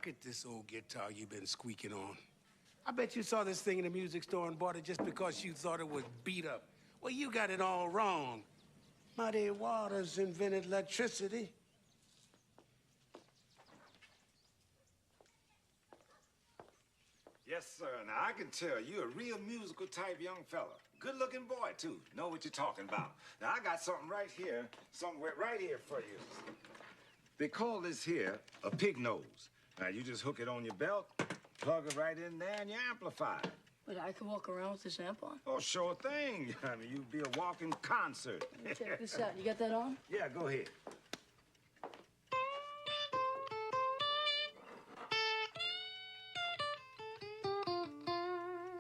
Look at this old guitar you've been squeaking on. I bet you saw this thing in the music store and bought it just because you thought it was beat up. Well, you got it all wrong. Muddy Waters invented electricity. Yes, sir. Now, I can tell you're a real musical type young fella. Good-looking boy, too. Know what you're talking about. Now, I got something right here, right here for you. They call this here a pig nose. Now, you just hook it on your belt, plug it right in there, and you amplify it. Wait, I could walk around with this amp on? Oh, sure thing. I mean, you'd be a walking concert. Check this out. You got that on? Yeah, go ahead.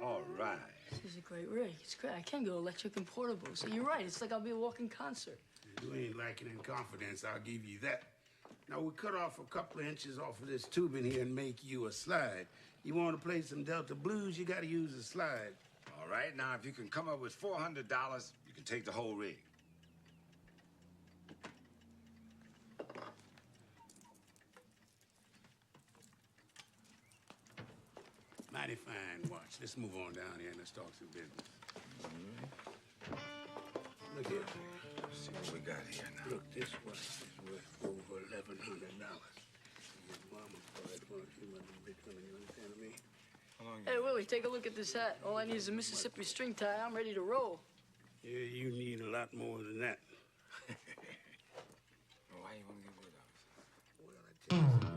All right. This is a great rig. It's great. I can go electric and portable. So you're right. It's like I'll be a walking concert. You ain't lacking in confidence, I'll give you that. Now, we cut off a couple of inches off of this tubing here and make you a slide. You want to play some Delta blues, you got to use a slide. All right, now, if you can come up with $400, you can take the whole rig. Mighty fine watch. Let's move on down here and let's talk some business. Look here. Let's see what we got here now. Look, this watch is worth over $1,100. Your mama probably won't you understand me? Hey, Willie, take a look at this hat. All I need is a Mississippi string tie. I'm ready to roll. Yeah, you need a lot more than that. Well, why you want to get rid of us? Well, I tell you something.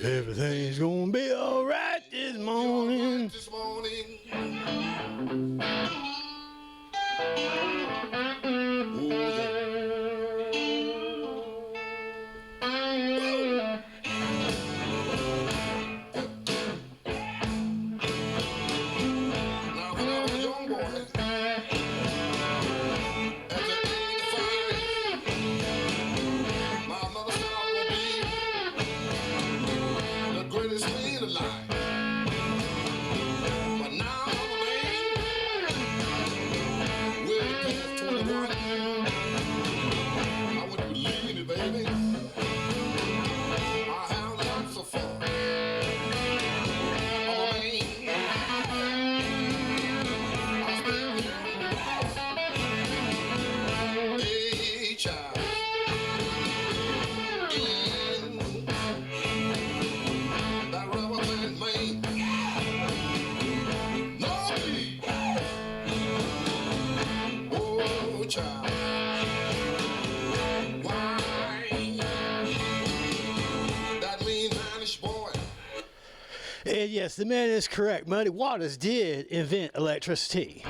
Everything's gonna be all right this morning. And yes, the man is correct. Muddy Waters did invent electricity.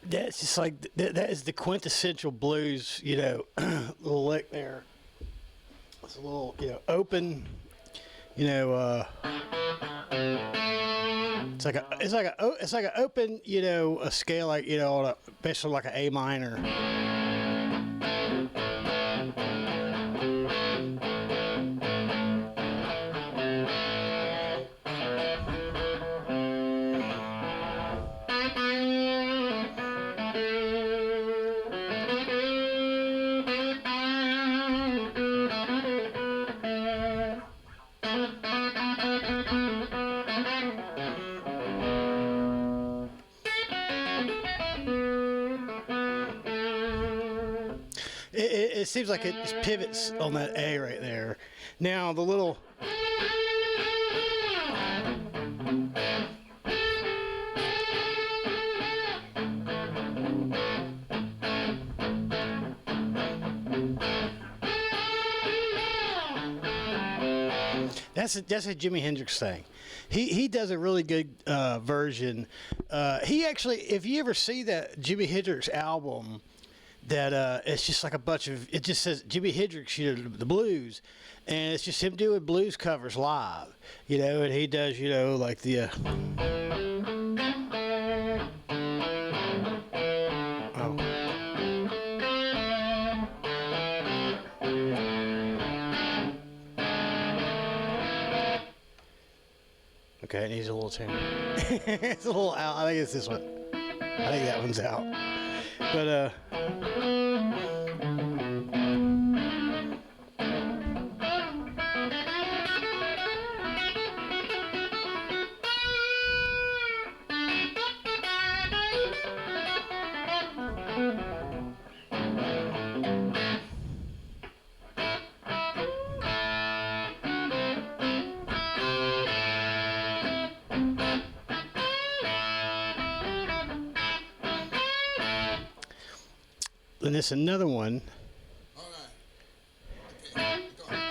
That's just like, that is the quintessential blues, you know, little lick there. It's a little, you know, open, you know, it's like an open, you know, a scale like, you know, basically like an A minor. It seems like it just pivots on that A right there. Now the little That's a Jimi Hendrix thing. He does a really good version. He actually, if you ever see that Jimi Hendrix album, that it's just like a bunch of, it just says Jimi Hendrix, the blues, and it's just him doing blues covers live, and he does, like the. Okay, it needs a little tune. It's a little out. I think it's this one. I think that one's out. But and this another one. All right. Okay. Go ahead.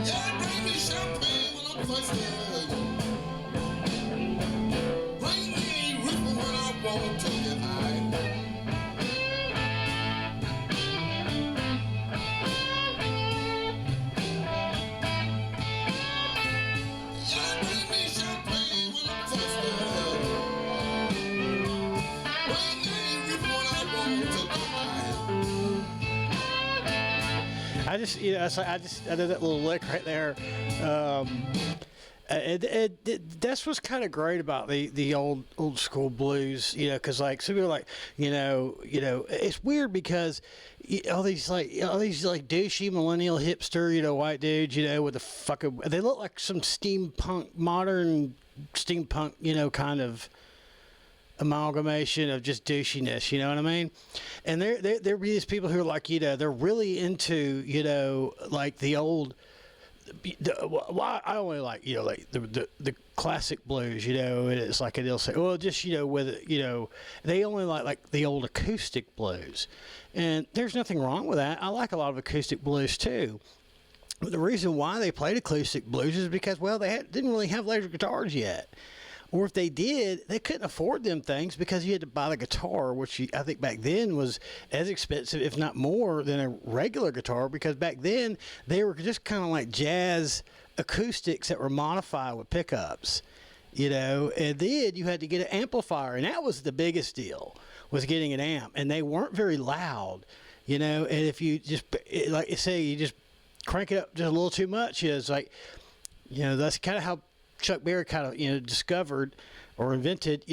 Yeah, bring me champagne when I'm thirsty. Bring me rhythm when I want to get high. I did that little lick right there. That's what's kind of great about the old school blues, because like some people are like, it's weird because all these douchey millennial hipster, white dudes, with the fucking, they look like some modern steampunk, kind of amalgamation of just douchiness, you know what I mean? And there be these people who are like, they're really into, like the old. I only like like the classic blues, and it's like they'll say, well, just with it, they only like the old acoustic blues, and there's nothing wrong with that. I like a lot of acoustic blues too. But the reason why they played acoustic blues is because, well, they didn't really have electric guitars yet. Or if they did, they couldn't afford them things because you had to buy the guitar, which I think back then was as expensive, if not more, than a regular guitar. Because back then, they were just kind of like jazz acoustics that were modified with pickups, And then you had to get an amplifier, and that was the biggest deal, was getting an amp. And they weren't very loud, And if you just, like you say, you just crank it up just a little too much, it's like, that's kind of how Chuck Berry kind of, discovered or invented,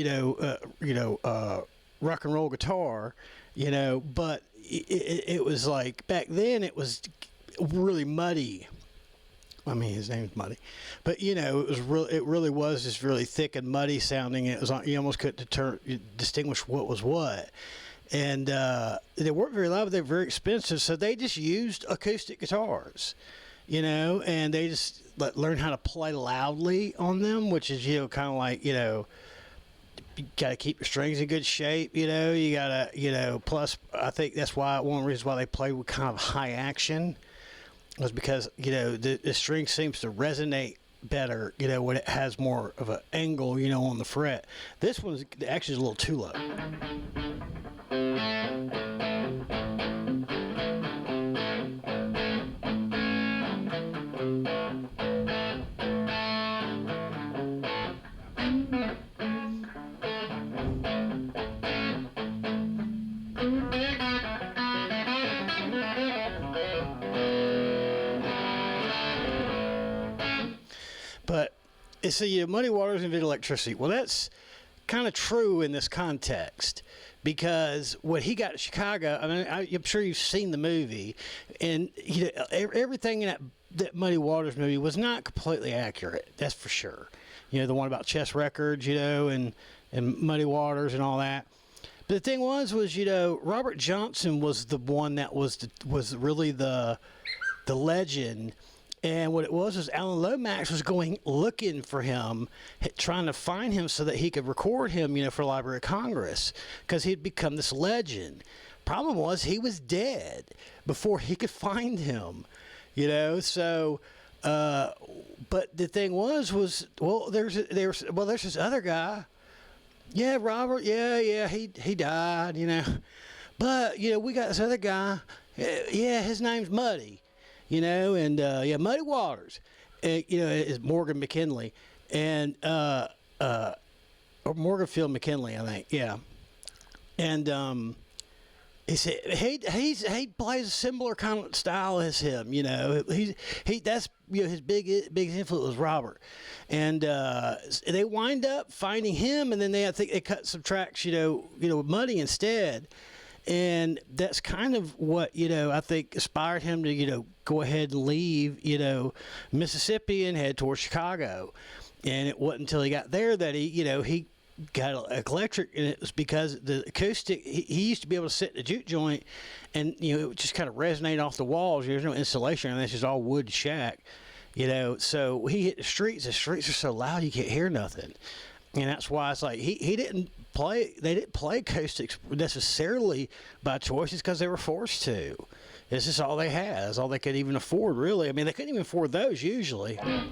rock and roll guitar, but it was like back then it was really muddy. I mean, his name's Muddy, but it really was just really thick and muddy sounding. It was you almost couldn't distinguish what was what. And they weren't very loud, but they were very expensive, so they just used acoustic guitars. And they just learn how to play loudly on them, which is, kind of like, you got to keep your strings in good shape, you got to, plus I think that's why one of the reasons why they play with kind of high action was because, the string seems to resonate better, when it has more of an angle, on the fret. This one's actually a little too low. But it's Muddy Waters invented electricity. Well, that's kind of true in this context because when he got to Chicago, I mean, I'm sure you've seen the movie, and everything in that Muddy Waters movie was not completely accurate. That's for sure. The one about Chess Records, and Muddy Waters and all that. But the thing was Robert Johnson was the one that was really the legend. And what it was Alan Lomax was going looking for him, trying to find him so that he could record him, for Library of Congress, because he'd become this legend. Problem was he was dead before he could find him, So, but the thing was there's this other guy. Yeah, Robert. Yeah, he died. But we got this other guy. Yeah, his name's Muddy. And Muddy Waters, is Morgan McKinley, and or Morganfield McKinley, I think, yeah. And he said he plays a similar kind of style as him, that's his biggest influence was Robert, and they wind up finding him, and then I think they cut some tracks, with Muddy instead. And that's kind of what, I think inspired him to, go ahead and leave, Mississippi and head towards Chicago. And it wasn't until he got there that he got electric, and it was because the acoustic, he used to be able to sit in a juke joint and, it would just kind of resonate off the walls. There's no insulation, and it's just all wood shack, So he hit the streets are so loud you can't hear nothing. And that's why it's like they didn't play acoustics necessarily by choice, it's because they were forced to. This is all they had. It's all they could even afford, really. I mean, they couldn't even afford those usually. And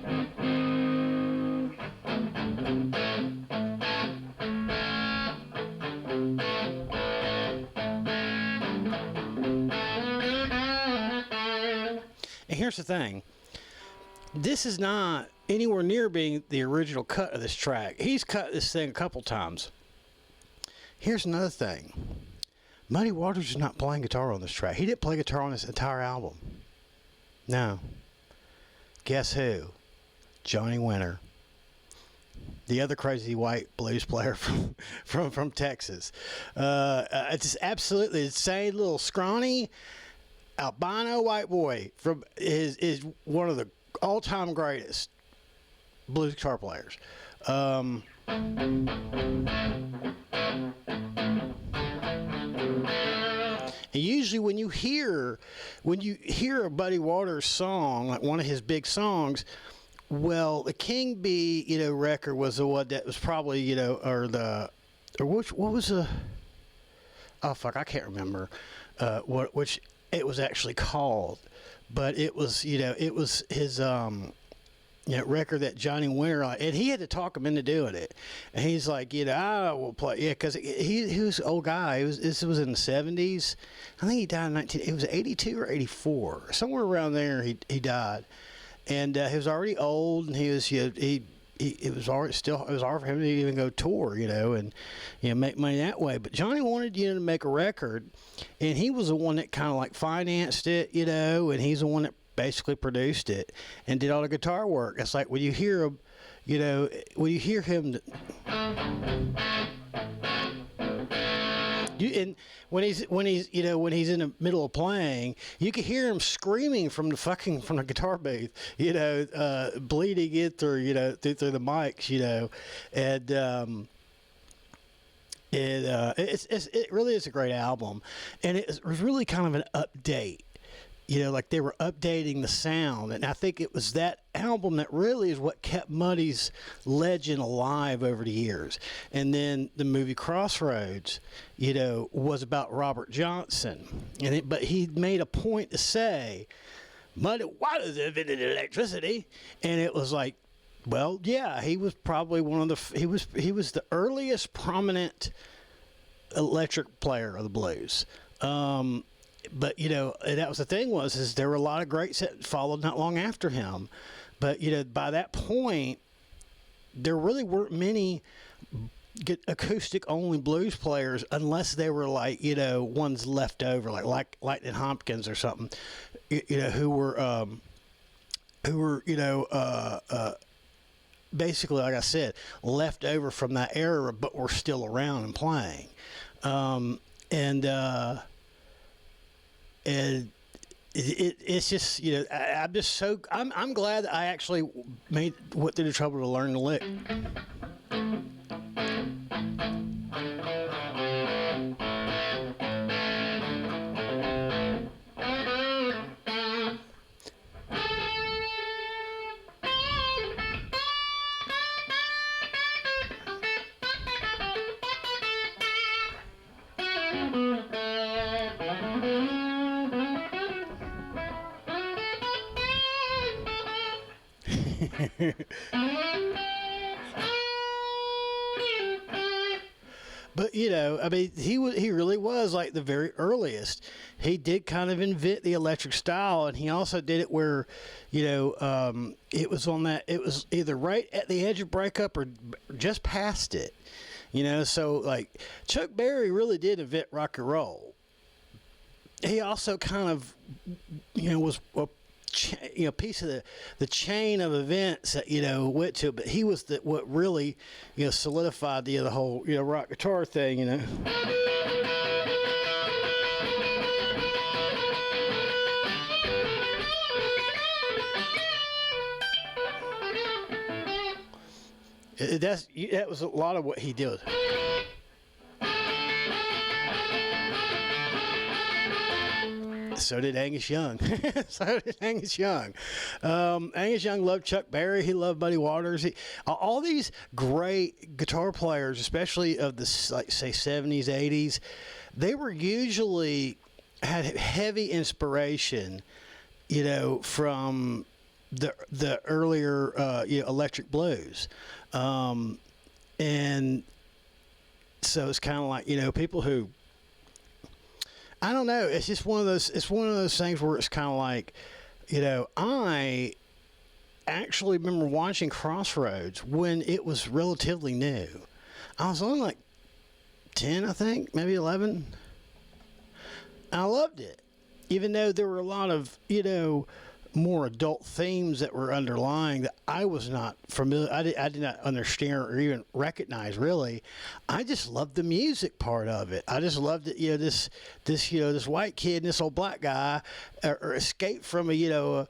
here's the thing. This is not anywhere near being the original cut of this track. He's cut this thing a couple times. Here's another thing. Muddy Waters is not playing guitar on this track. He didn't play guitar on this entire album. No. Guess who? Johnny Winter. The other crazy white blues player from Texas. It's just absolutely insane little scrawny albino white boy is one of the all-time greatest blues guitar players. And usually when you hear a Muddy Waters song, like one of his big songs, well, the King Bee, record was the one that was probably, what was the, oh fuck, I can't remember which it was actually called, but it was, it was his record that Johnny Winter, and he had to talk him into doing it. And he's like, I will play, because he was an old guy. This was in the 70s. I think he died in it was 82 or 84, somewhere around there. He died, and he was already old, and he was, it was hard for him to even go tour, and make money that way. But Johnny wanted to make a record, and he was the one that kind of like financed it, and he's the one that basically produced it and did all the guitar work. It's like when you hear him, and when he's in the middle of playing, you can hear him screaming from the guitar booth, bleeding it through through the mics, and it really is a great album, and it was really kind of an update. Like they were updating the sound. And I think it was that album that really is what kept Muddy's legend alive over the years. And then the movie Crossroads, was about Robert Johnson. But he made a point to say, Muddy Waters invented electricity. And it was like, well, yeah, he was probably he was the earliest prominent electric player of the blues. But that was the thing is there were a lot of greats that followed not long after him, but by that point there really weren't many acoustic only blues players unless they were like ones left over like Lightning Hopkins or something, who were basically, like I said, left over from that era but were still around and playing, and it's just I'm glad that I actually went through the trouble to learn the lick. But I mean, he really was like the very earliest. He did kind of invent the electric style, and he also did it where, it was either right at the edge of breakup or just past it. So like Chuck Berry really did invent rock and roll. He also kind of, was a piece of the chain of events that went to, but he was what really solidified the whole rock guitar thing. That was a lot of what he did. So did Angus Young. Angus Young loved Chuck Berry. He loved Buddy Waters. All these great guitar players, especially of the say 70s, 80s, they were usually had heavy inspiration, from the earlier electric blues, and so it's kind of like people who. I don't know. It's just one of those. It's one of those things where it's kind of like, I actually remember watching Crossroads when it was relatively new. I was only like 10, I think, maybe 11. I loved it, even though there were a lot of more adult themes that were underlying that I was not familiar. I did not understand or even recognize. Really, I just loved the music part of it. I just loved it. This white kid and this old black guy, or escape from an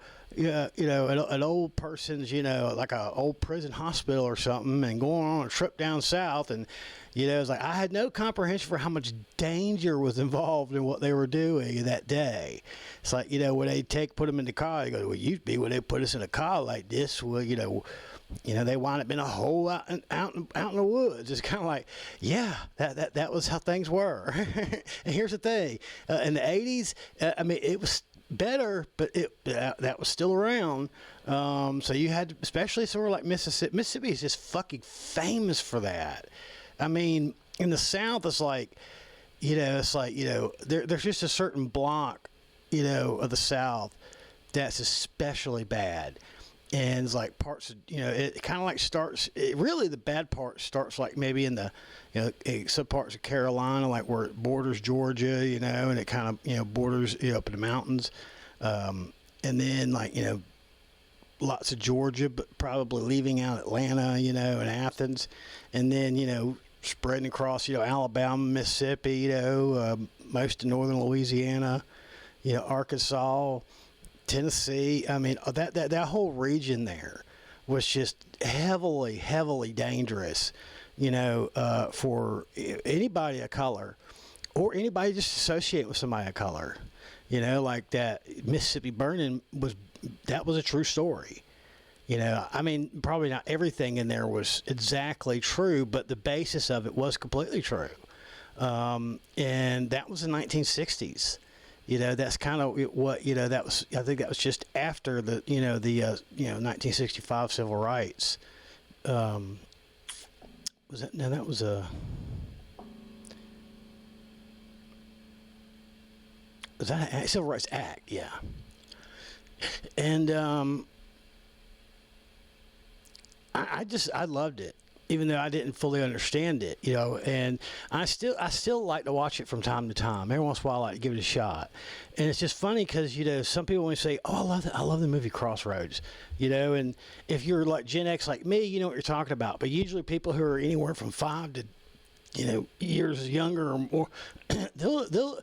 old person's, like a old prison hospital or something, and going on a trip down south, and it's like I had no comprehension for how much danger was involved in what they were doing that day. It's like when they put them in the car, they go, well, used to be when they put us in a car like this, well, they wind up in a hole out in the woods. It's kind of like, yeah, that was how things were. And here's the thing, in the 80s, I mean, it was better, but that was still around. So you had, especially sort of like Mississippi. Mississippi is just fucking famous for that. I mean, in the South, it's like, there's just a certain block, of the South that's especially bad. And it's like parts of, it kind of like really the bad part starts like maybe in the, some parts of Carolina, like where it borders Georgia, and it kind of, borders, up in the mountains. And then like, lots of Georgia, but probably leaving out Atlanta, and Athens. And then, spreading across, Alabama, Mississippi, most of northern Louisiana, Arkansas, Tennessee. I mean, that whole region there was just heavily, heavily dangerous, for anybody of color or anybody just associated with somebody of color. Like that Mississippi burning was a true story. I mean, probably not everything in there was exactly true, but the basis of it was completely true. And that was the 1960s. That's kind of what, that was, I think that was just after the 1965 civil rights. Was that, no, that was that a Civil Rights Act? Yeah. And, I loved it, even though I didn't fully understand it, and I still like to watch it from time to time. Every once in a while I like to give it a shot. And it's just funny because, some people when say, oh, I love the movie Crossroads, and if you're like Gen X like me, you know what you're talking about. But usually people who are anywhere from 5 to, years younger or more, they'll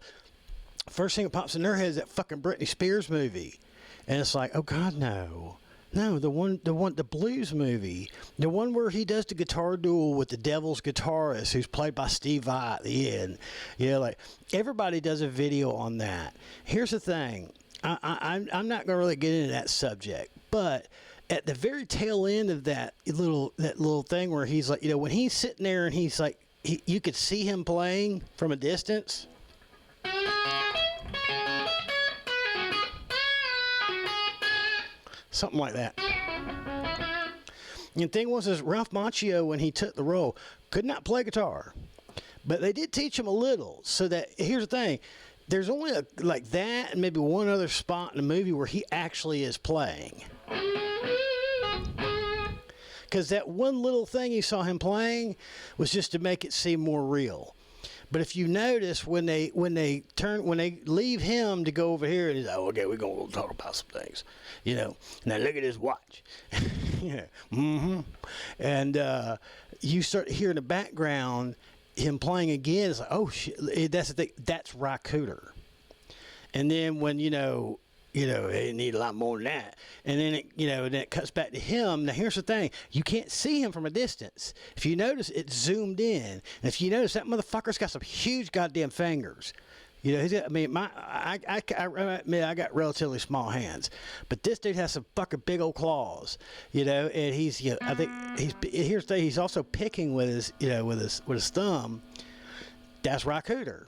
first thing that pops in their head is that fucking Britney Spears movie. And it's like, oh God, no. No, the blues movie, the one where he does the guitar duel with the Devil's guitarist, who's played by Steve Vai at the end. Like everybody does a video on that. Here's the thing, I'm not gonna really get into that subject, but at the very tail end of that little thing where he's like, when he's sitting there and he's like, you could see him playing from a distance. Something like that. And the thing was, is Ralph Macchio, when he took the role, could not play guitar. But they did teach him a little. So that, here's the thing. There's only like that and maybe one other spot in the movie where he actually is playing. Because that one little thing you saw him playing was just to make it seem more real. But if you notice, when they leave him to go over here, and he's like, oh, okay, we're going to talk about some things. Now look at his watch. Yeah. Mm-hmm. And you start hearing in the background him playing again. It's like, oh, shit, that's the thing. That's Ry Cooder. And then when, it need a lot more than that. And then then it cuts back to him. Now, here's the thing. You can't see him from a distance. If you notice, it's zoomed in. And if you notice, that motherfucker's got some huge goddamn fingers. He's got, I admit I got relatively small hands. But this dude has some fucking big old claws, and he's, I think here's the thing, he's also picking with his, with his thumb. That's Ry Cooder.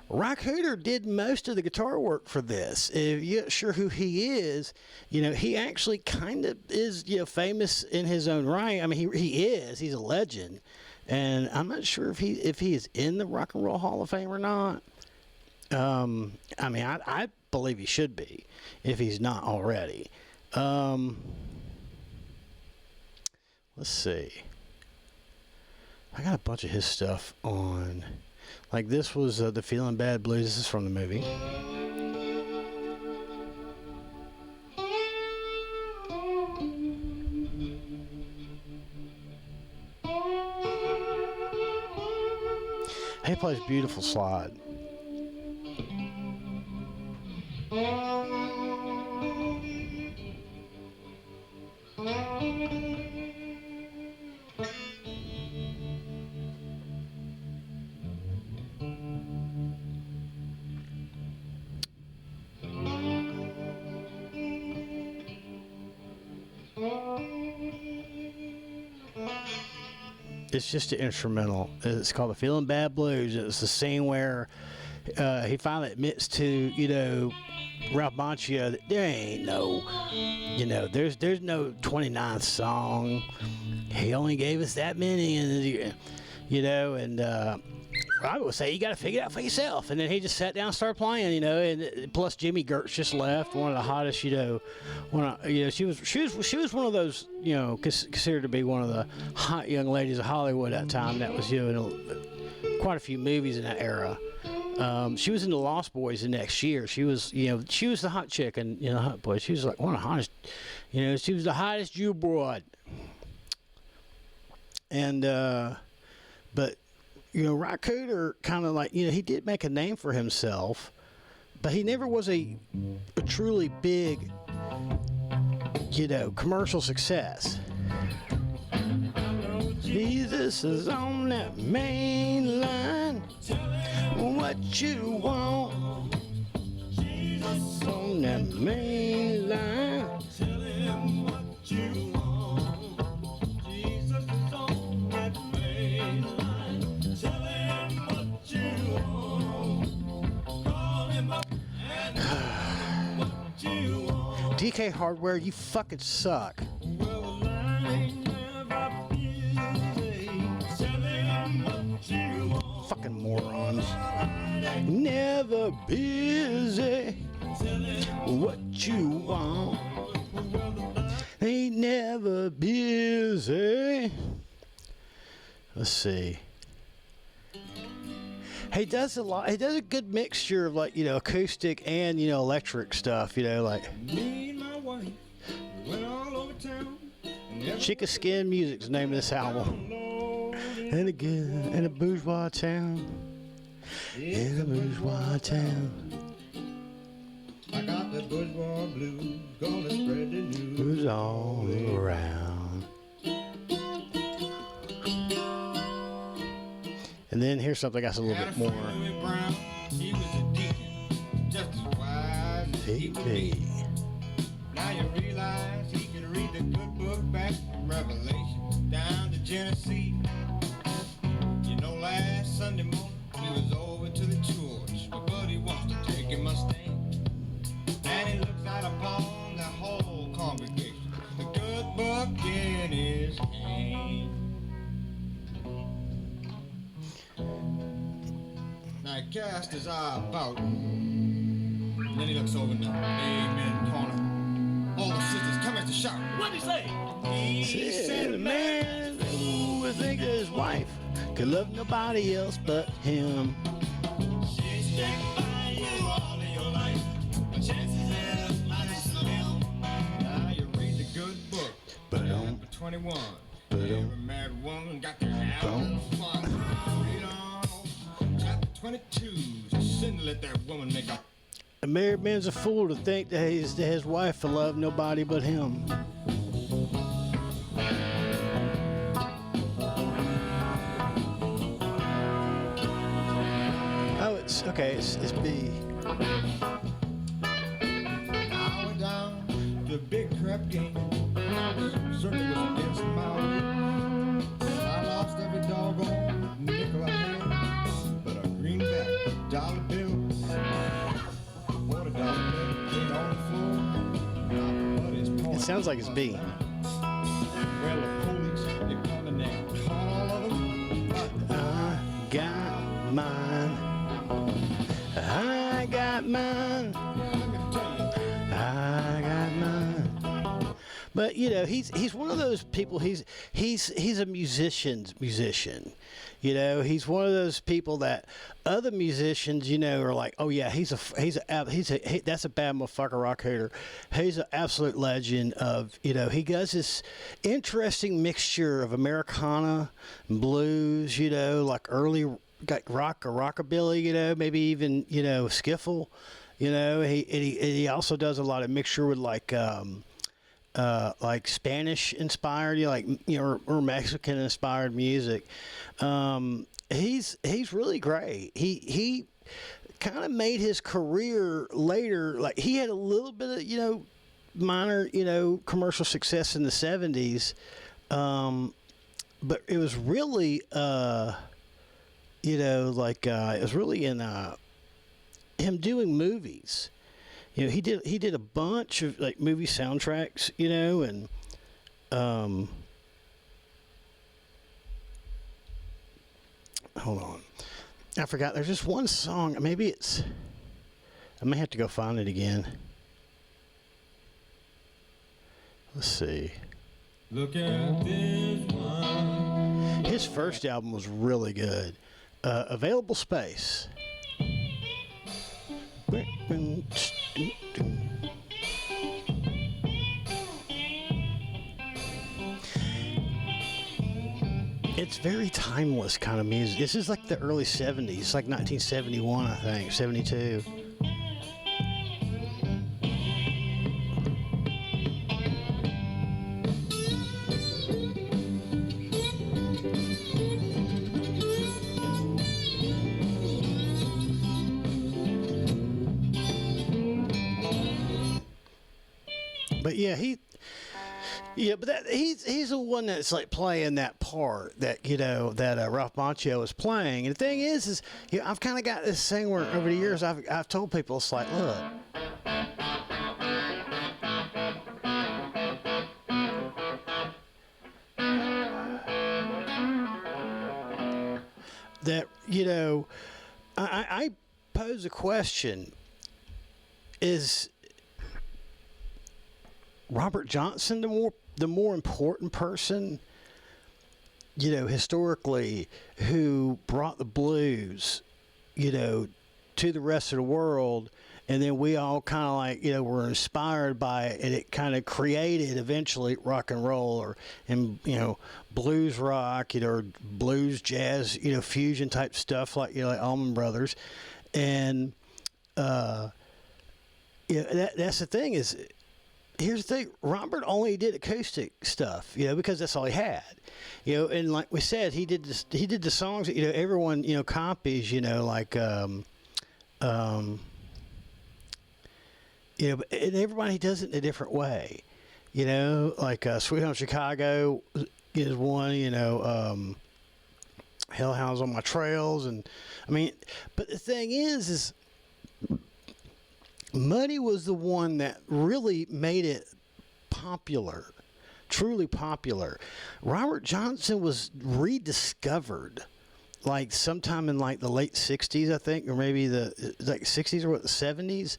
Ry Cooder did most of the guitar work for this. If you're not sure who he is, he actually kind of is, famous in his own right. I mean, he is. He's a legend, and I'm not sure if he is in the Rock and Roll Hall of Fame or not. I believe he should be, if he's not already. Let's see. I got a bunch of his stuff on. Like, this was the Feeling Bad Blues. This is from the movie. He plays beautiful slide. It's just an instrumental. It's called the Feeling Bad Blues. It's the scene where he finally admits to, Ralph Macchio that there ain't no, there's no 29th song. He only gave us that many, and I would say you got to figure it out for yourself. And then he just sat down and started playing, and plus Jimmy Gertz just left, one of the hottest, she was one of those, considered to be one of the hot young ladies of Hollywood at that time. That was, in quite a few movies in that era. She was in The Lost Boys the next year. She was, she was the hot chick in, Hot Boys. She was like one of the hottest, she was the hottest Jew broad. And, but, Ry Cooder kind of like, he did make a name for himself, but he never was a truly big, commercial success. Jesus is on that main line. What you want? Jesus on that main line. Tell him what you want. Jesus is on that main line. Tell him what you want. Call him up and what you want. DK Hardware, you fucking suck. Well, I ain't never busy. Tell him what you want. Fucking morons. Never busy. What you want. Ain't never busy. Let's see. He does a lot. He does a good mixture of, like, acoustic and, electric stuff, like. Me and my wife went all over town. Chica Skin Music's the name of this album. And again, in a bourgeois town. In a bourgeois town. I got the bourgeois blues, gonna spread the news all around. And then here's something that's a little bit more. He was a deacon, just as wise as he could be. Now you realize he can read the good book back from Revelation down to Genesis. Sunday morning, he was over to the church. My buddy wants to take a Mustang, and he looks out upon the whole congregation, the good book in his hand. Now he cast his eye about, and then he looks over in the amen corner. All the sisters come at the shout. What'd he say? He Said a man who would think that his wife could love nobody else but him. She stick by you all of your life, but chances is mighty slim. Now you read the good book, chapter 21. Every married woman got to have a little fun. Read on over. Chapter 22. Just shouldn't let that woman make a... A married man's a fool to think that his wife will love nobody but him. Oh, it's okay. It's B. I went down to a big crap game. Certainly was against my will. I lost every doggone nickel I had, but a greenback dollar bill. $40 bill came on the floor. My buddy's pouring. It sounds like it's B. Well, the police, they come and they caught all of them. I got mine. I got mine. Let me tell you. I got mine. But you know, he's one of those people. He's a musician. You know, he's one of those people that other musicians, you know, are like, oh yeah, that's a bad motherfucker rock hooter. He's an absolute legend of, you know, he does this interesting mixture of Americana and blues, you know, like early got rock or rockabilly, you know, maybe even, you know, skiffle, you know. He also does a lot of mixture with like Spanish inspired, you know, like, you know, or Mexican inspired music. He's really great. He kind of made his career later. Like he had a little bit of, you know, minor, you know, commercial success in the 70s. But it was really, you know, like, it was really in, him doing movies. You know, he did a bunch of like movie soundtracks, you know, and hold on, I forgot. There's just one song. Maybe it's. I may have to go find it again. Let's see. Look at this one. His first album was really good. Available Space. It's very timeless kind of music. This is like the early 70s, like 1971, I think, 72. But yeah, but he's the one that's like playing that part that, you know, that Ralph Macchio is playing. And the thing is you know, I've kind of got this thing where over the years I've told people, it's like, look, that, you know, I pose a question: is Robert Johnson the more important person, you know, historically, who brought the blues, you know, to the rest of the world, and then we all kind of like, you know, were inspired by it, and it kind of created eventually rock and roll and you know, blues rock, you know, or blues jazz, you know, fusion type stuff like, you know, like Allman Brothers, and yeah, that's the thing is. Here's the thing, Robert only did acoustic stuff, you know, because that's all he had, you know, and like we said, he did the songs that, you know, everyone, you know, copies, you know, like, you know, and everybody does it in a different way, you know, like, Sweet Home Chicago is one, you know, Hellhounds on My Trails, and I mean, but the thing is Muddy was the one that really made it popular, truly popular. Robert Johnson was rediscovered like sometime in like the late 60s, I think, or maybe the like 60s or what, the 70s.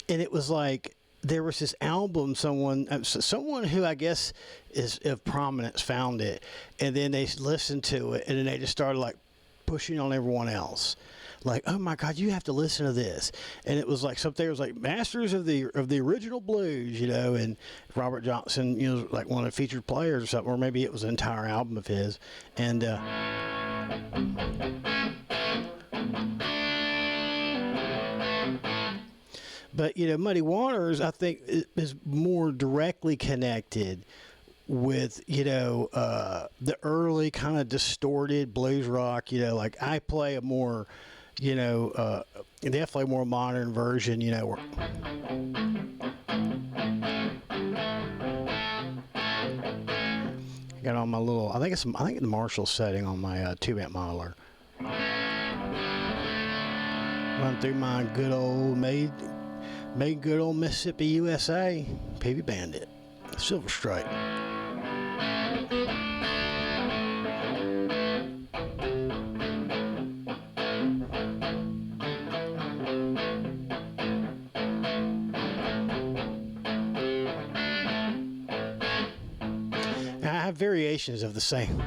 And it was like there was this album, someone who I guess is of prominence found it, and then they listened to it, and then they just started like pushing on everyone else. Like, oh my God, you have to listen to this. And it was like something, it was like Masters of the Original Blues, you know, and Robert Johnson, you know, like one of the featured players or something, or maybe it was an entire album of his. And but, you know, Muddy Waters, I think, is more directly connected with, you know, the early kind of distorted blues rock. You know, like I play a more, you know, definitely more modern version, you know. Where I got on my little, I think the Marshall setting on my 2-amp modeler. Run through my good old made good old Mississippi USA PV Bandit Silver Stripe. I have variations of the same.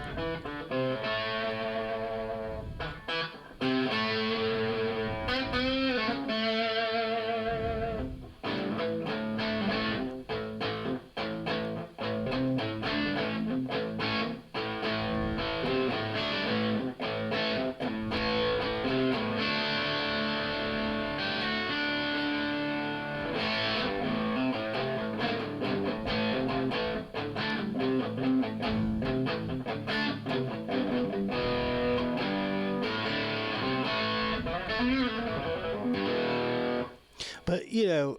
But, you know,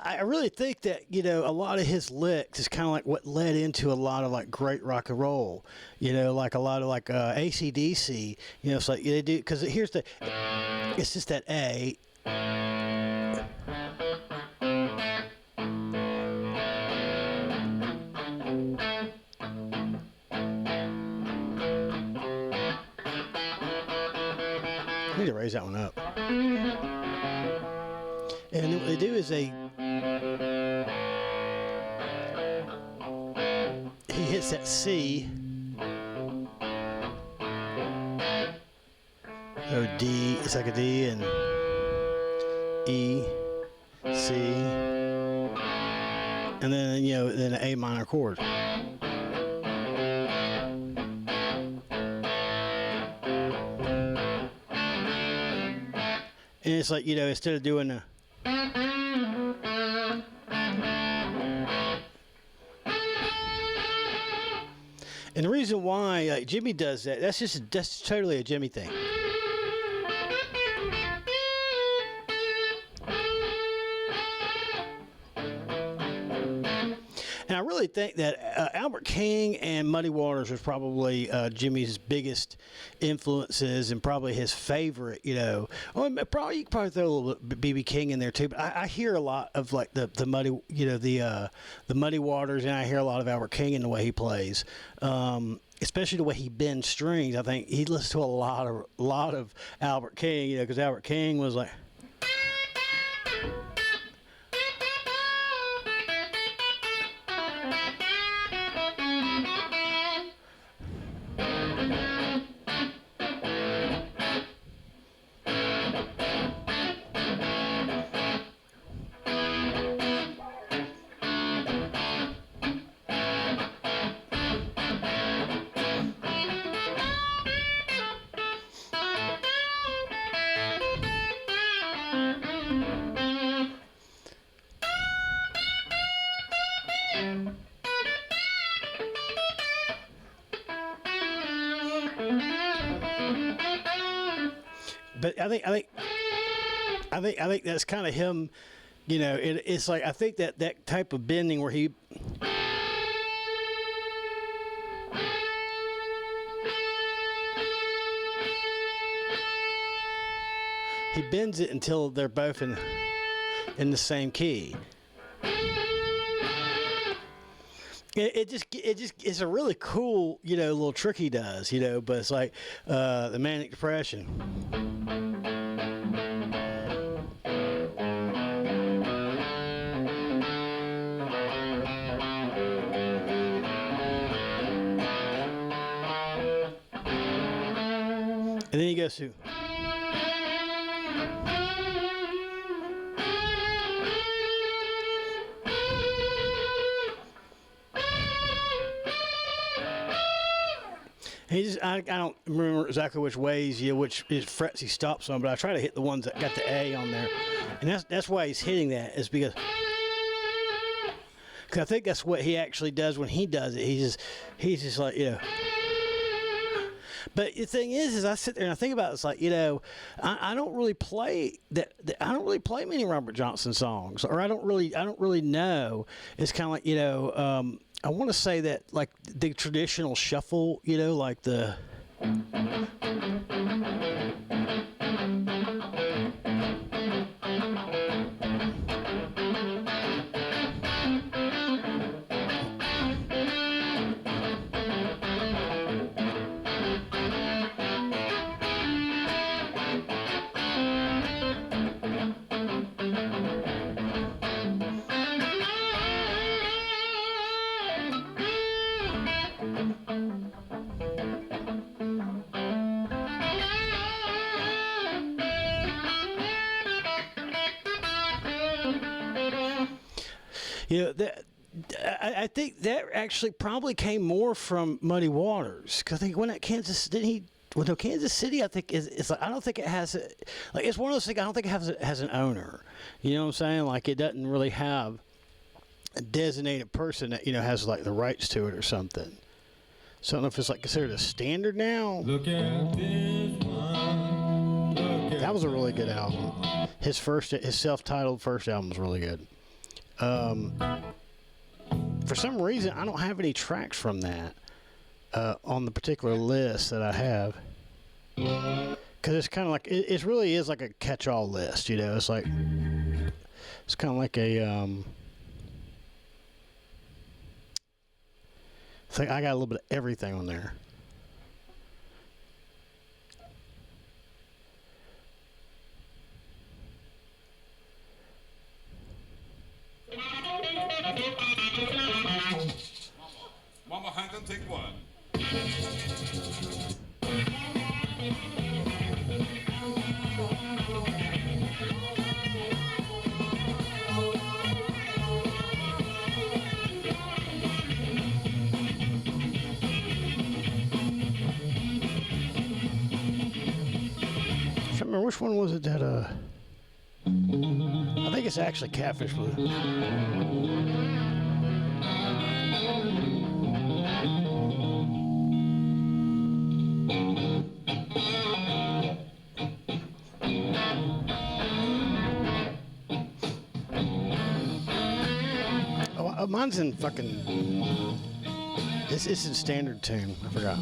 I really think that, you know, a lot of his licks is kind of like what led into a lot of, like, great rock and roll. You know, like a lot of, like, AC/DC. You know, it's like they do, because here's the, it's just that A. I need to raise that one up. And what they do is he hits that C, or D, it's like a D, and E, C, and then, you know, then an A minor chord. And it's like, you know, instead of doing a, and the reason why, like, Jimmy does that, that's totally a Jimmy thing. And I really think that Albert King and Muddy Waters was probably Jimmy's biggest influences and probably his favorite, you know. Well, probably you could probably throw a little B.B. King in there too, but I hear a lot of like the Muddy, you know, the Muddy Waters, and I hear a lot of Albert King in the way he plays. Especially the way he bends strings. I think he listened to a lot of Albert King, you know, because Albert King was like. But I think that's kind of him, you know. It's like I think that type of bending where he. he bends it until they're both in the same key. It's a really cool, little trick he does, but it's like the Manic Depression. And then he goes to. I don't remember exactly which ways, which frets he stops on, but I try to hit the ones that got the A on there. And that's why he's hitting that, is because I think that's what he actually does when he does it. He's just like, But the thing is I sit there and I think about it, it's like, I don't really play I don't really play many Robert Johnson songs, or I don't really know. It's kind of like, I want to say that like the traditional shuffle, like the. I think that actually probably came more from Muddy Waters, because I think when at Kansas City, I think it's like, I don't think it has it's one of those things. I don't think it has an owner. You know what I'm saying? Like, it doesn't really have a designated person that has like the rights to it or something. So I don't know if it's like considered a standard now. Look at this one. That was a really good album. His self-titled first album was really good. For some reason, I don't have any tracks from that on the particular list that I have, because it's kind of like it really is like a catch-all list. It's like it's kind of like a it's like I got a little bit of everything on there. Mama Hank, take one. I can't remember which one was it that I think it's actually Catfish Blue. Mine's in fucking. It's in standard tune. I forgot.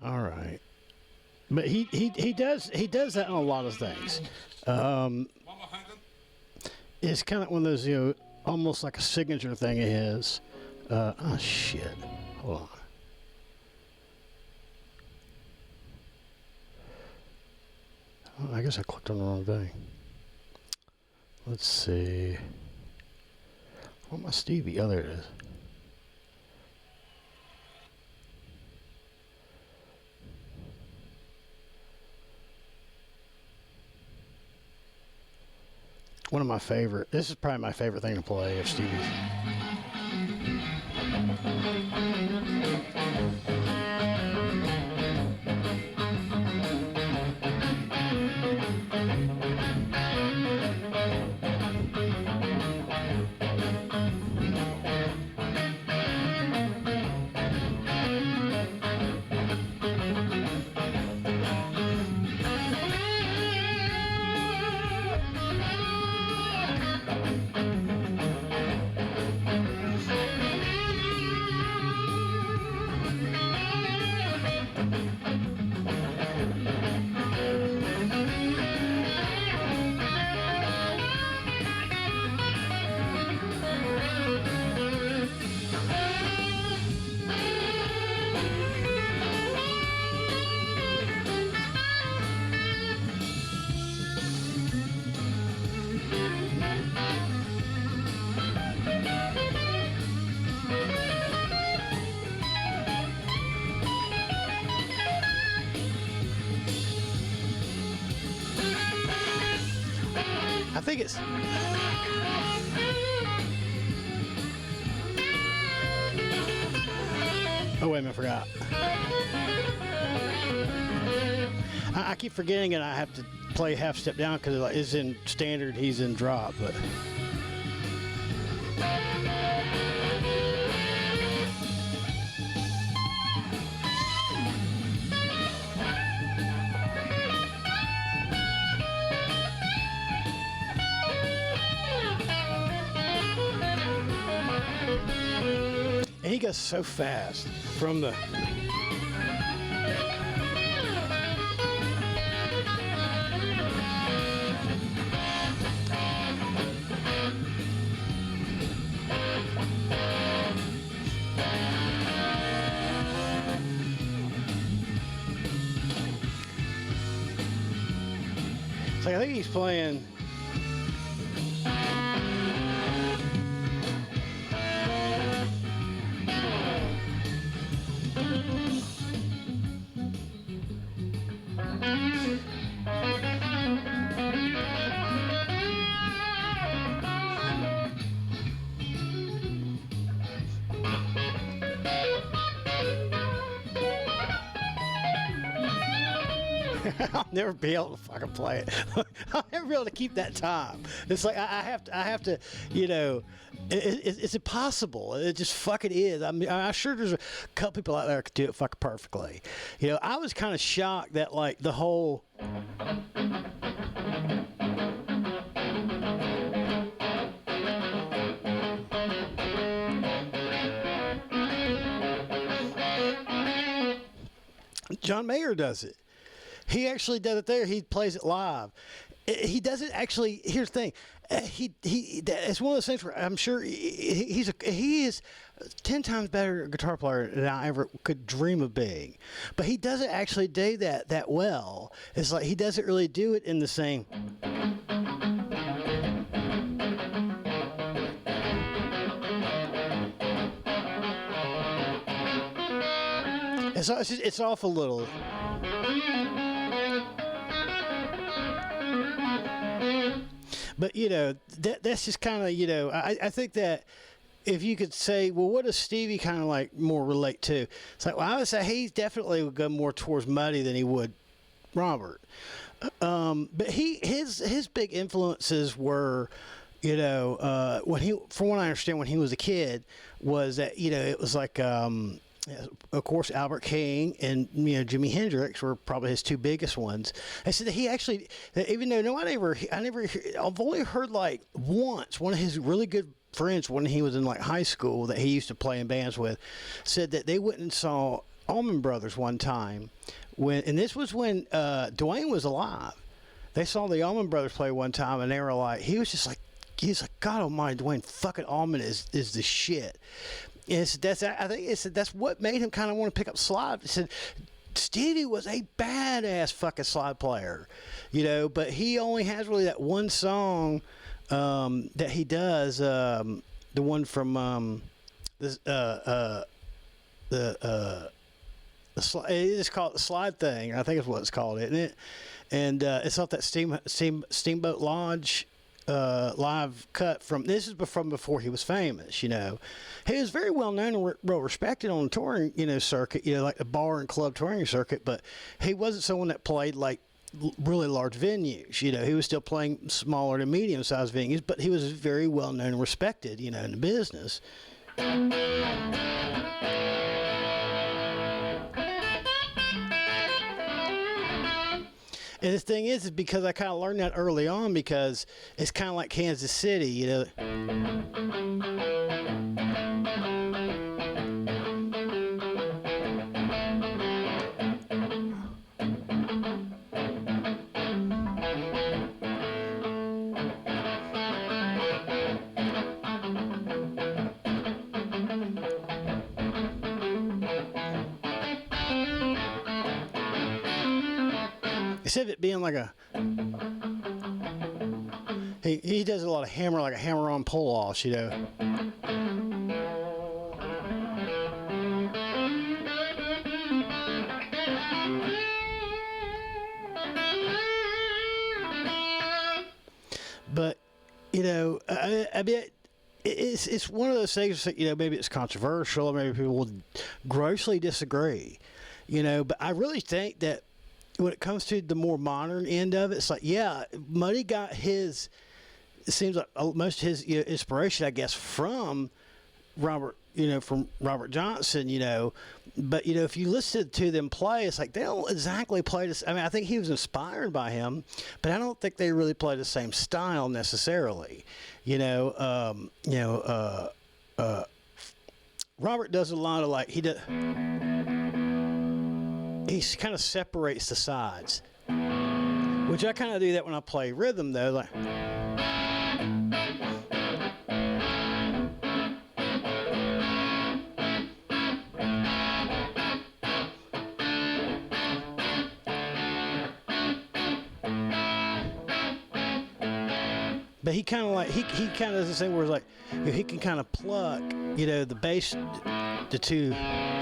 All right, but he does that on a lot of things. It's kind of one of those almost like a signature thing of his. Oh shit! Hold on. Oh, I guess I clicked on the wrong thing. Let's see. Where's my Stevie? Oh, there it is. One of my favorite. This is probably my favorite thing to play of Stevie's. think it's. Oh, wait a minute, I forgot. I keep forgetting and I have to play half step down because it's in standard, he's in drop, but. And he goes so fast from the. It's like I think he's playing. I'll never be able to fucking play it. I'll never be able to keep that time. It's like I have to, you know, it's impossible. It just fucking is. I mean, I'm sure there's a couple people out there that could do it fucking perfectly. You know, I was kind of shocked that like the whole. John Mayer does it. He actually does it there. He plays it live. He doesn't actually. Here's the thing. It's one of those things where I'm sure he is 10 times better guitar player than I ever could dream of being. But he doesn't actually do that well. It's like he doesn't really do it in the same. It's off a little. But, you know, that's just kind of, you know, I think that if you could say, well, what does Stevie kind of like more relate to? It's like, well, I would say he definitely would go more towards Muddy than he would Robert. But his big influences were, you know, from what I understand, when he was a kid, was that, you know, it was like, of course, Albert King and, you know, Jimi Hendrix were probably his two biggest ones. I said that he actually, even though I've only heard like once one of his really good friends when he was in like high school that he used to play in bands with, said that they went and saw Allman Brothers one time and this was when Dwayne was alive. They saw the Allman Brothers play one time and they were like, he's like, God almighty, Dwayne fucking Allman is the shit. I think that's what made him kind of want to pick up slide. He said Stevie was a badass fucking slide player, you know, but he only has really that one song that he does, the one from the slide. It's called the Slide Thing. I think it's what it's called, isn't it? And it's off that Steamboat Lodge live cut from. This is from before he was famous, you know. He was very well known and well respected on the touring, you know, circuit, you know, like the bar and club touring circuit, but he wasn't someone that played like really large venues, you know. He was still playing smaller to medium sized venues, but he was very well known and respected, you know, in the business. And the thing is because I kind of learned that early on, because it's kind of like Kansas City, you know. Instead of it being like a, he does a lot of hammer, like a hammer-on pull-offs, you know. But I mean, it's one of those things that, maybe it's controversial, or maybe people will grossly disagree, but I really think that when it comes to the more modern end of it, it's like, yeah, Muddy got his, it seems like most of his inspiration, I guess, from Robert Johnson, but if you listen to them play, it's like they don't exactly play this. I mean, I think he was inspired by him, but I don't think they really play the same style necessarily. Robert does a lot of he kind of separates the sides, which I kind of do that when I play rhythm though, like. But he kind of he kind of does this thing where it's like, he can kind of pluck, the bass, the two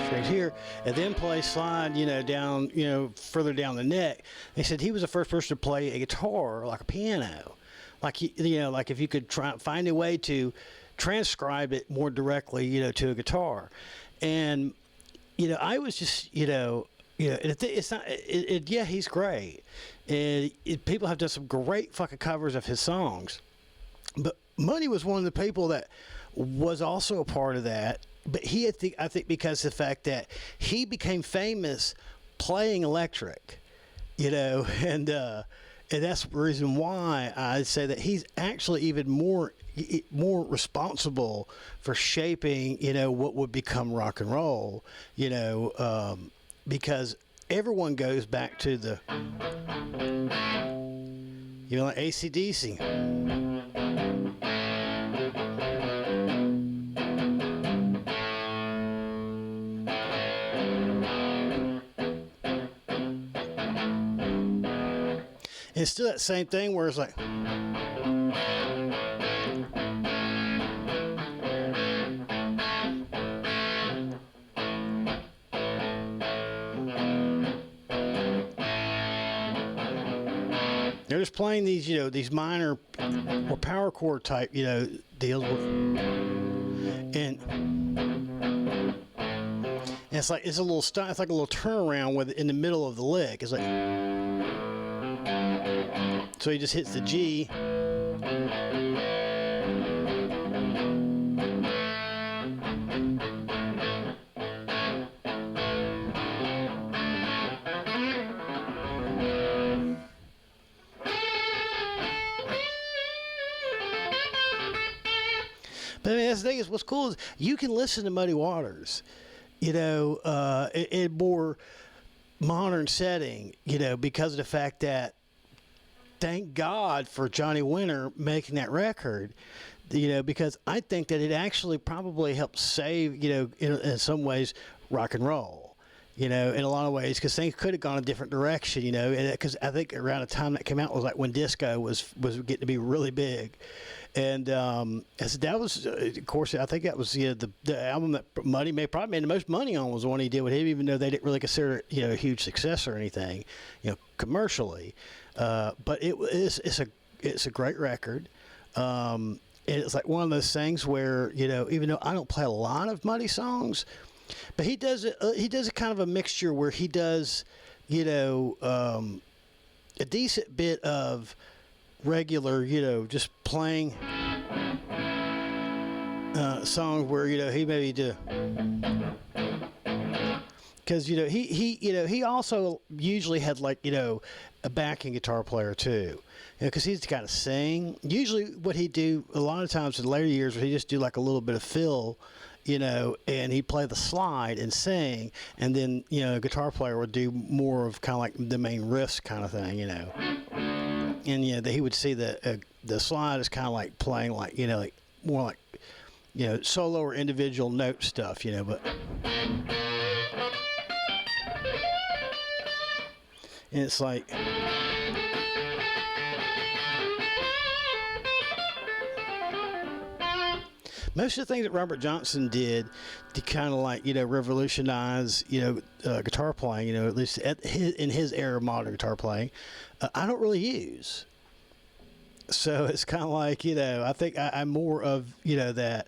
strings here, and then play slide, down, further down the neck. They said he was the first person to play a guitar like a piano, like like if you could find a way to transcribe it more directly, to a guitar, and I was just, it's not, yeah, he's great, and people have done some great fucking covers of his songs. But Muddy was one of the people that was also a part of that. But I think because of the fact that he became famous playing electric, and that's the reason why I'd say that he's actually even more responsible for shaping, what would become rock and roll, because everyone goes back to the, like AC/DC. It's still that same thing where it's like, they're just playing these, these minor or power chord type, deals with, and it's like, it's a little style, it's like a little turnaround with in the middle of the lick. It's like, so he just hits the G. But I mean, that's the thing is, what's cool is you can listen to Muddy Waters, in more modern setting, because of the fact that, thank God for Johnny Winter making that record, because I think that it actually probably helped save, in some ways, rock and roll, in a lot of ways, because things could have gone a different direction, because I think around the time that came out was like when disco was getting to be really big. And that was, of course, I think that was the album that Muddy probably made the most money on was the one he did with him, even though they didn't really consider it, a huge success or anything, commercially. But it's a great record. And it's like one of those things where, even though I don't play a lot of Muddy songs, but he does a kind of a mixture where he does, a decent bit of regular, just playing songs where, he maybe do. Because, he also usually had a backing guitar player too. Because he's got to sing. Usually what he'd do a lot of times in later years, he just do a little bit of fill, and he'd play the slide and sing. And then, a guitar player would do more of kind of the main riffs kind of thing, And, he would see the slide is kind of playing more solo or individual note stuff, but. And it's like, most of the things that Robert Johnson did to kind of revolutionize, guitar playing, at least in his era of modern guitar playing, I don't really use. So it's kind of like, I think I'm more of, that,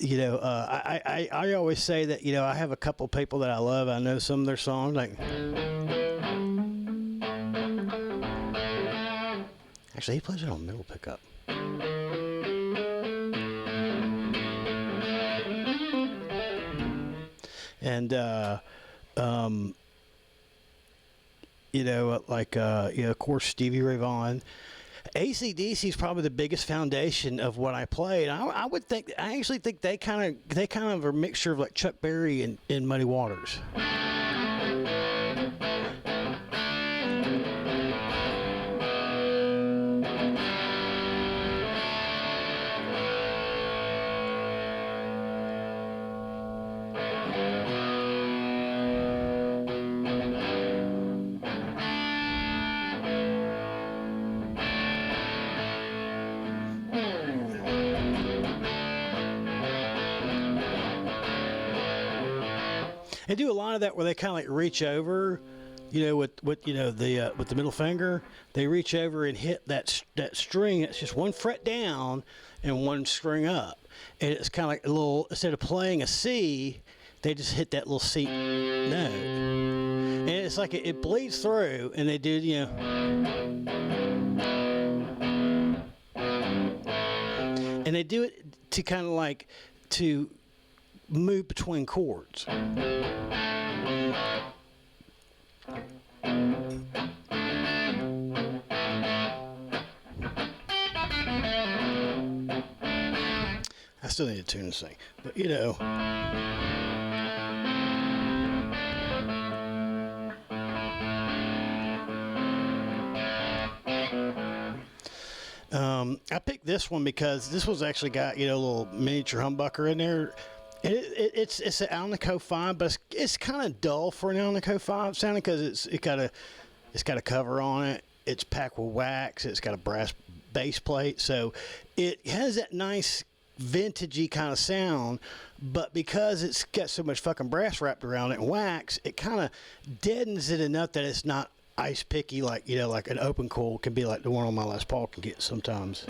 I always say that, I have a couple people that I love. I know some of their songs, like, actually, he plays it on middle pickup. And, of course, Stevie Ray Vaughan. AC/DC is probably the biggest foundation of what I play, and I actually think they kind of are a mixture of like Chuck Berry and Muddy Waters. They do a lot of that where they kind of like reach over, with the middle finger. They reach over and hit that string. It's just one fret down and one string up, and it's kind of like a little. Instead of playing a C, they just hit that little C note, and it's like it bleeds through. And they do, and they do it to kind of like to move between chords. I still need a tune to sing, but I picked this one because this one's actually got a little miniature humbucker in there. It's an Alnico 5, but it's kind of dull for an Alnico 5 sounding because it's got a cover on it. It's packed with wax. It's got a brass base plate, so it has that nice vintagey kind of sound. But because it's got so much fucking brass wrapped around it and wax, it kind of deadens it enough that it's not ice picky like like an open coil can be, like the one on my Les Paul can get sometimes.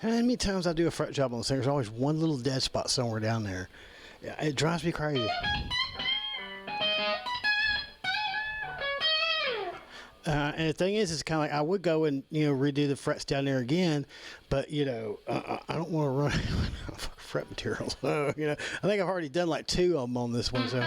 How many times I do a fret job on this thing, there's always one little dead spot somewhere down there. Yeah, it drives me crazy. And the thing is, it's kind of like I would go and redo the frets down there again, but I don't want to run out of fret material. So I think I've already done like 2 of them on this one. So.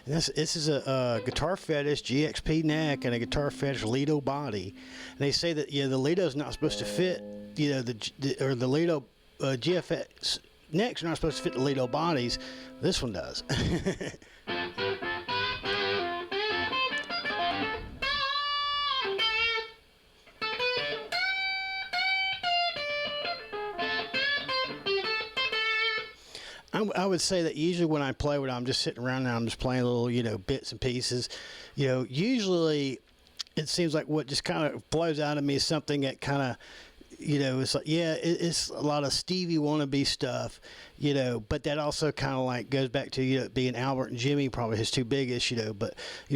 This is a Guitar Fetish GXP neck and a Guitar Fetish Lido body. And they say that the Lido's not supposed to fit the Lido GFX necks are not supposed to fit the Lido bodies. This one does. I would say that usually when I play with it, I'm just sitting around and I'm just playing little, bits and pieces. Usually it seems like what just kind of flows out of me is something that kind of, it's like, it's a lot of Stevie wannabe stuff, but that also kind of like goes back to, being Albert and Jimmy, probably his 2 biggest, but,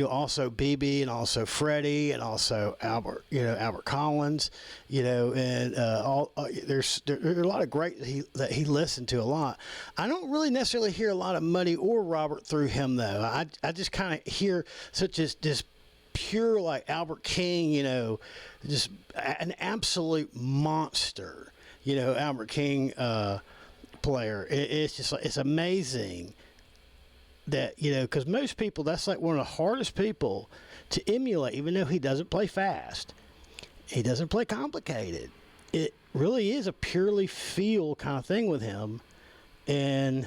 also BB and also Freddie and also Albert, Albert Collins, and there are a lot of great that he listened to a lot. I don't really necessarily hear a lot of Muddy or Robert through him, though. I just kind of hear such as this pure like Albert King, just an absolute monster, Albert King player. It's just like, it's amazing that, because most people, that's like one of the hardest people to emulate, even though he doesn't play fast. He doesn't play complicated. It really is a purely feel kind of thing with him. And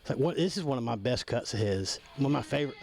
it's like, this is one of my best cuts of his. One of my favorite.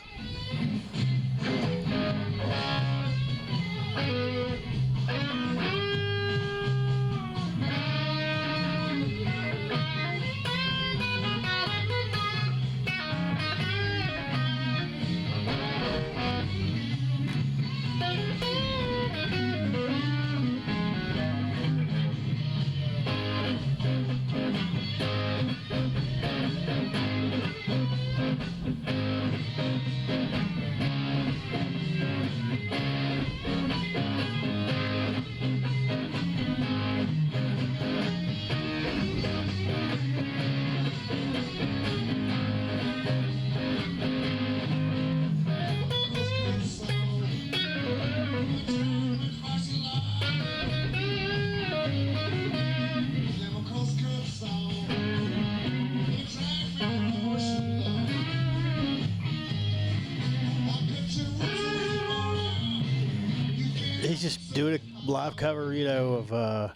he's just doing a live cover, you know,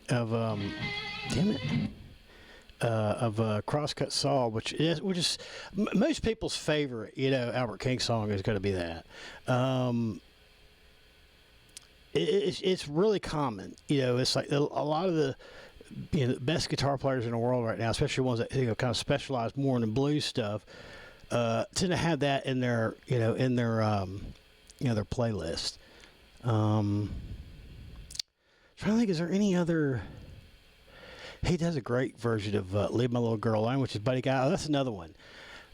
damn it. Of Crosscut Saw, which is most people's favorite, you know, Albert King song is going to be that. It's really common, you know. It's like a lot of the, you know, the best guitar players in the world right now, especially ones that, you know, kind of specialize more in the blues stuff, tend to have that in their, you know, their playlist. Trying to think, is there any other? He does a great version of "Leave My Little Girl Alone," which is Buddy Guy. Oh, that's another one.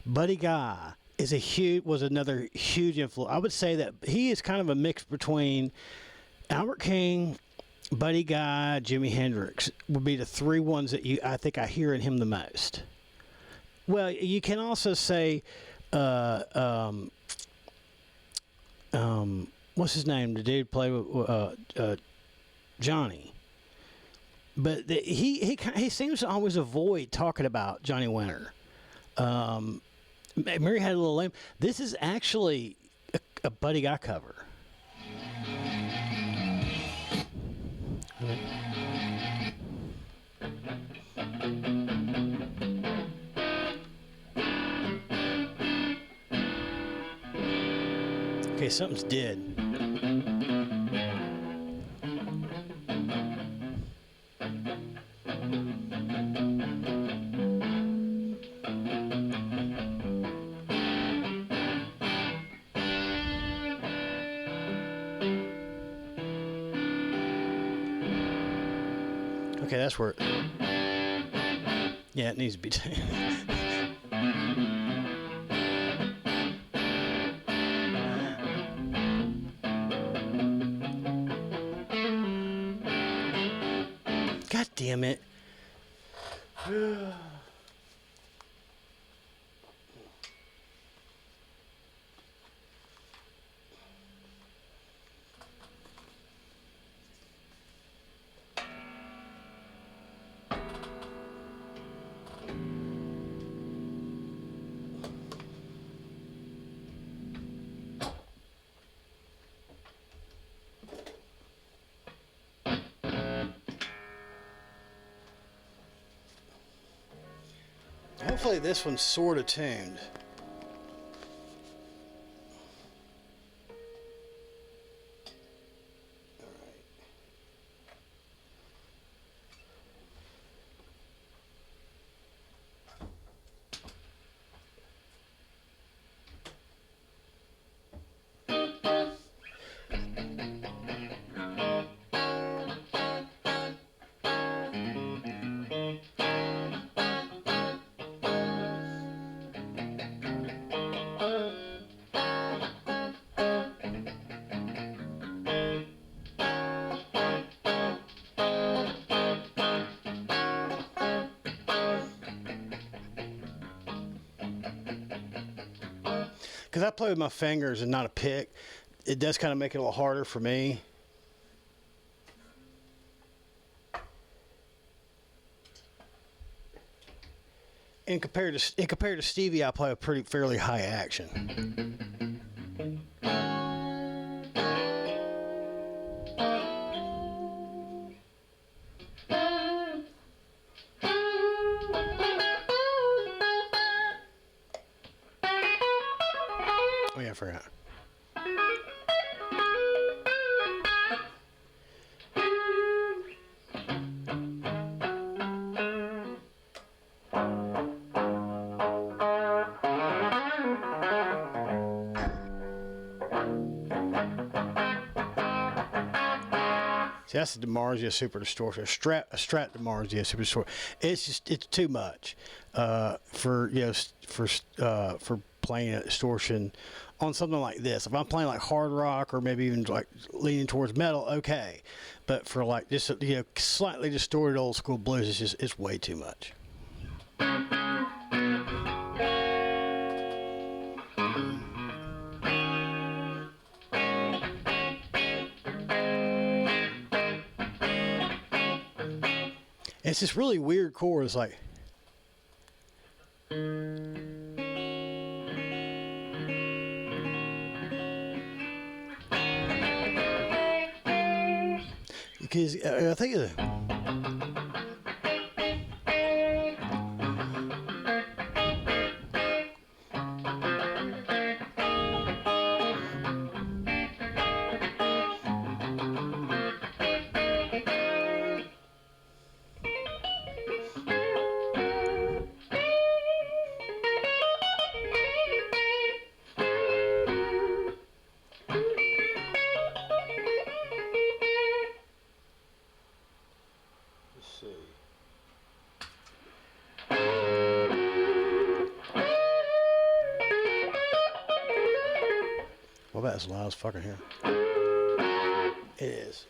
Buddy Guy was another huge influence. I would say that he is kind of a mix between Albert King, Buddy Guy, Jimi Hendrix would be the three ones that I think I hear in him the most. Well, you can also say, what's his name? The dude play with Johnny. But he seems to always avoid talking about Johnny Winter. Mary Had a Little Lamb. This is actually a Buddy Guy cover. Okay, something's dead. Okay, that's where. Yeah, it needs to be. God damn it. Hopefully this one's sort of tuned. Because I play with my fingers and not a pick, it does kind of make it a little harder for me. And compared to Stevie, I play a fairly high action. Oh yeah, I forgot. See, that's the DiMarzio Super Distortion, a Strat DiMarzio Super Distortion. It's too much for playing a distortion on something like this. If I'm playing like hard rock or maybe even like leaning towards metal, okay. But for like just slightly distorted old school blues, it's way too much. It's this really weird chord. It's like. because I think well, that's loud as fucking here. It is.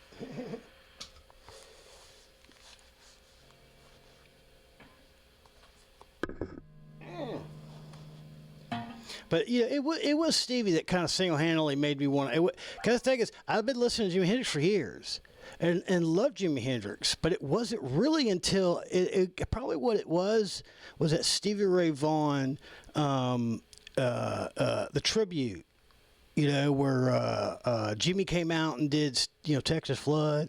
But yeah, it was Stevie that kind of single-handedly made me want to. Because the thing is, I've been listening to Jimi Hendrix for years, and loved Jimi Hendrix. But it wasn't really until it probably what it was that Stevie Ray Vaughan, the tribute. You know, where Jimmy came out and did, Texas Flood.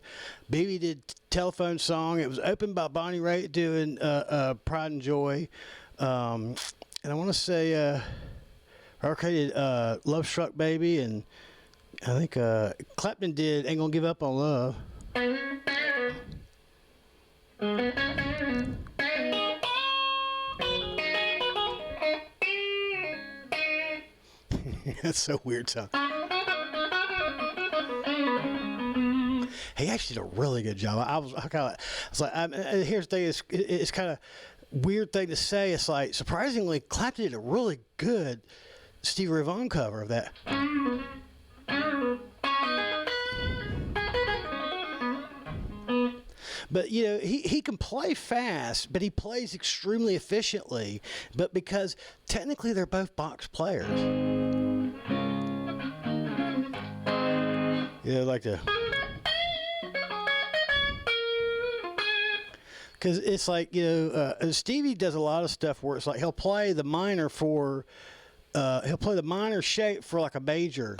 Baby did Telephone Song. It was opened by Bonnie Raitt doing Pride and Joy. And I want to say Arcade did Love Struck Baby. And I think Clapton did Ain't Gonna Give Up on Love. That's so weird sound. He actually did a really good job. I was like, here's the thing. It's kind of weird thing to say. It's like, surprisingly, Clapton did a really good Stevie Ray Vaughan cover of that. But, he can play fast, but he plays extremely efficiently. But because technically they're both box players. Yeah, like the. Because it's like, Stevie does a lot of stuff where it's like he'll play the minor shape for like a major.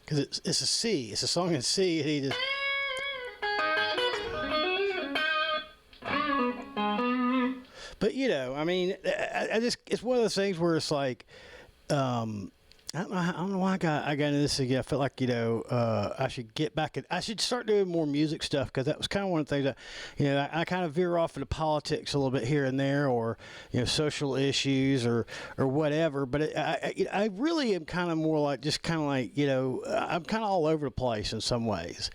Because it's a C. It's a song in C, and he just. But I mean, I just it's one of those things where it's like, I don't know why I got into this again. I felt like I should get back. I should start doing more music stuff because that was kind of one of the things that I kind of veer off into politics a little bit here and there, or social issues or whatever. But I really am kind of more like I'm kind of all over the place in some ways.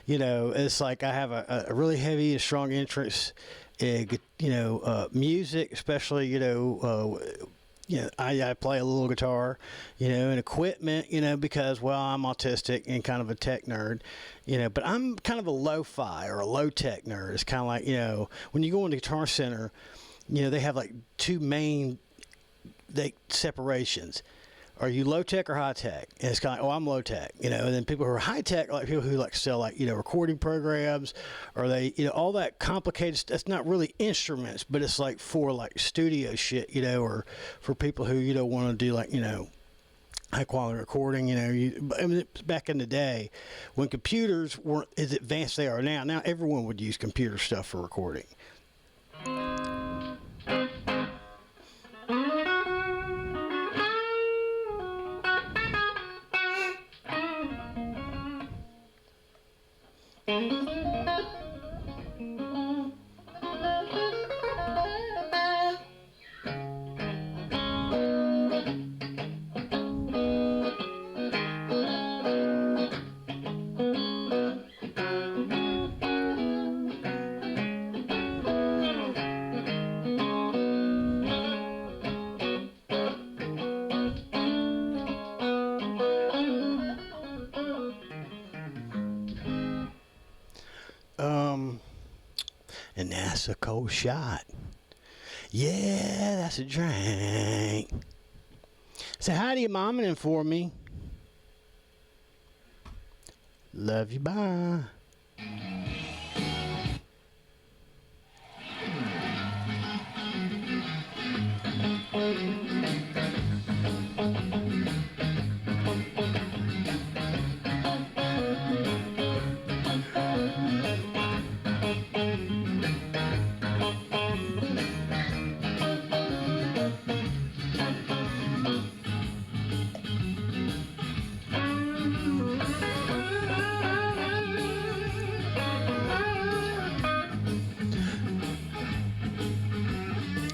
It's like I have a really heavy and strong interest in music, especially I play a little guitar, and equipment, because, I'm autistic and kind of a tech nerd, but I'm kind of a lo-fi or a low-tech nerd. It's kind of like, when you go into Guitar Center, they have like two main separations. Are you low-tech or high-tech? And it's kind of like, I'm low-tech, and then people who are high-tech are like people who sell recording programs, or they, all that complicated stuff. It's not really instruments, but it's like for like studio shit, or for people who, want to do high-quality recording, back in the day when computers weren't as advanced as they are now. Now everyone would use computer stuff for recording. And that's a cold shot. Yeah, that's a drink. Say hi to your mom and for me. Love you, bye.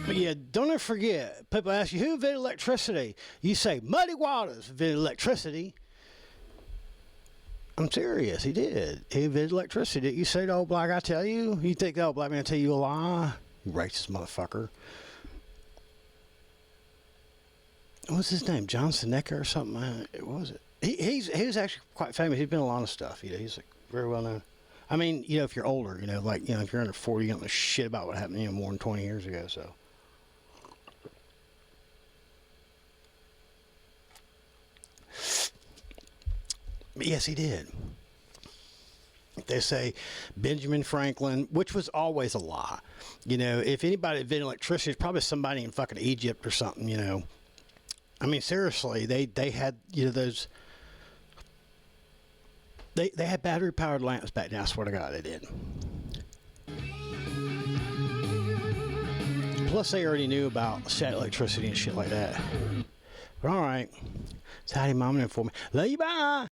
But yeah, don't ever forget, people ask you, who invented electricity? You say, Muddy Waters invented electricity. I'm serious, he did. He invented electricity. You say the old black guy tell you? You think the old black man tell you a lie? You racist motherfucker. What's his name? John Seneca or something? What was it? He was actually quite famous. He's been in a lot of stuff. You know, he's like very well known. I mean, you know, if you're older, you know, like, you know, if you're under 40, you don't know shit about what happened, you know, more than 20 years ago, so. But yes, he did. They say Benjamin Franklin, which was always a lie. You know, if anybody invented electricity, it's probably somebody in fucking Egypt or something, you know. I mean, seriously, they had, you know, those... They had battery-powered lamps back then. I swear to God, they did. Plus, they already knew about static electricity and shit like that. But all right. It's howdy, mom, and for me. Love you, bye.